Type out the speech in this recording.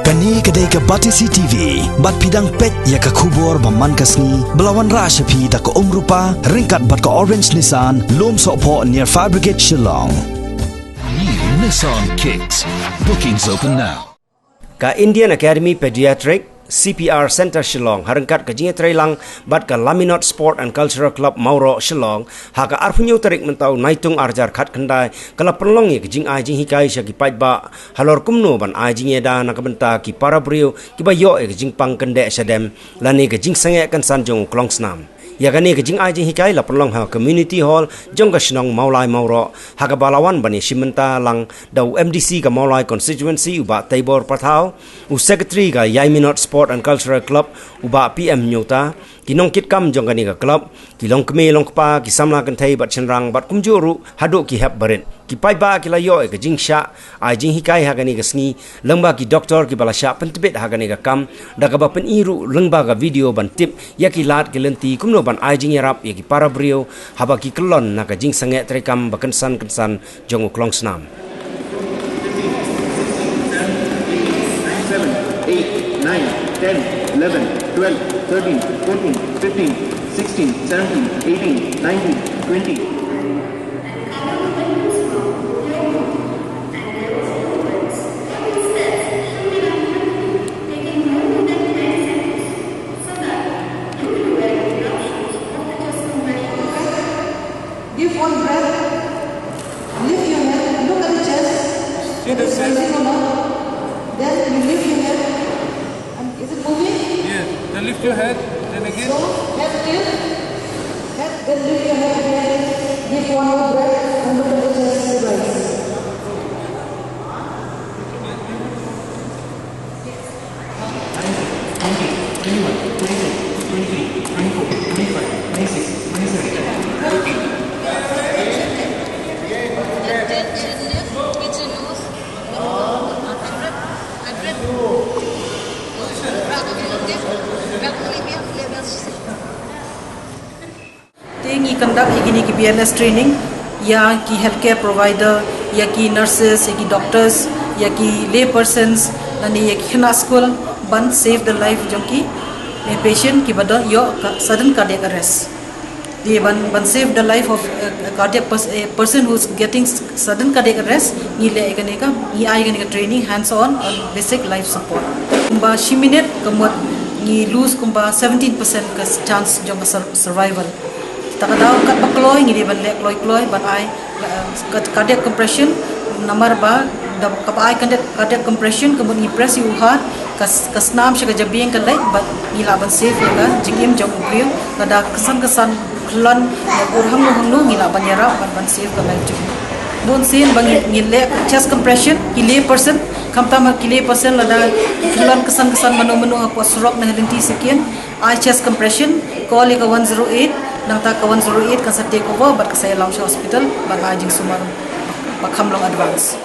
Kani kedai ke Batisi TV, bat pidang pet ya ke kubur baman kasni, belawan rashapi da ke rupa, ringkat bat ke Orange Nissan, lom sokpo near Fire Brigade Shillong. New Nissan Kicks. Bookings open now. Ka Indian Academy Pediatric CPR Center Shillong harangkat ke jinge trailang bat ka Laminot Sport and Cultural Club Mauro Shillong ha ka arpunyo tarik mentau naitung arjar khat khandai kala penlong ye ke jing ai jing hikai sya ki pai ba halor kumno ban ai jing da na ka benta ki para brio ki ba yo ke jing pang kende sadem lani ke jing sange kan sanjong klong snam ya gani ke jing ai jing hikai la penlong ha community hall jong ka shnong maulai mauro ha ka balawan bani shimenta lang dau MDC ka maulai constituency uba taibor pathau u secretary ka Yaiminot Sport and Cultural Club uba PM nyota kinong kit kam jong kani ka club kilong kme long pa ki samla kan thai bat chenrang bat kumjuru hadu ki hep barit ki pai ba ki la yo ke jing sha ai jing hikai ha kani ka sngi lengba ki doctor ki bala sha pentibet ha kani ka kam da ka ba pen iru lengba ka video ban tip ya ki lat ki lenti kumno ban ai jing yarap ya ki para brio haba ki kelon na ka jing sange trekam ba kensan jong klong snam 7, 8, 9, 10, 11, 12, 13, 14, 15, 16, 17, 18, 19, 20. Give one breath. Lift your head. Look at the chest. See the chest? Then you lift your head. And is it moving? Yes. Then lift your head. Then again. So, head tilt. Then lift your head again. Give one more breath and look at the chest. Rise. Tengi conduct igini ki BLS training ya ki healthcare provider ya ki nurses ya ki doctors ya ki lay persons nani ya ki khana school ban save the life jonki patient ki bada yo sudden cardiac arrest the ban save the life of a person who's getting sudden cardiac arrest ni le igani ka ni ai igani ka training hands on basic life support kumba shiminate kamot ni lose kumba 17% ka chance jong survival takadaw kat bakloy ngidi ban lek kloy ban ai cardiac compression number ba da kapai cardiac compression kemun ni press you heart kasnam sya jabieng kan lai but ngila ban safe ya ga jingim jong priu kada kesan klon ya urham hangnu ngila ban yara ban safe kan lai jing bon sin bang ngile chest compression kile person kamtama kile person lada klon kesan manu apa surok na henti sekian I chest compression call ka 108 nangta ka 108 kan sa take over but ka sa Langsha Hospital ban ajing sumar bakham long advance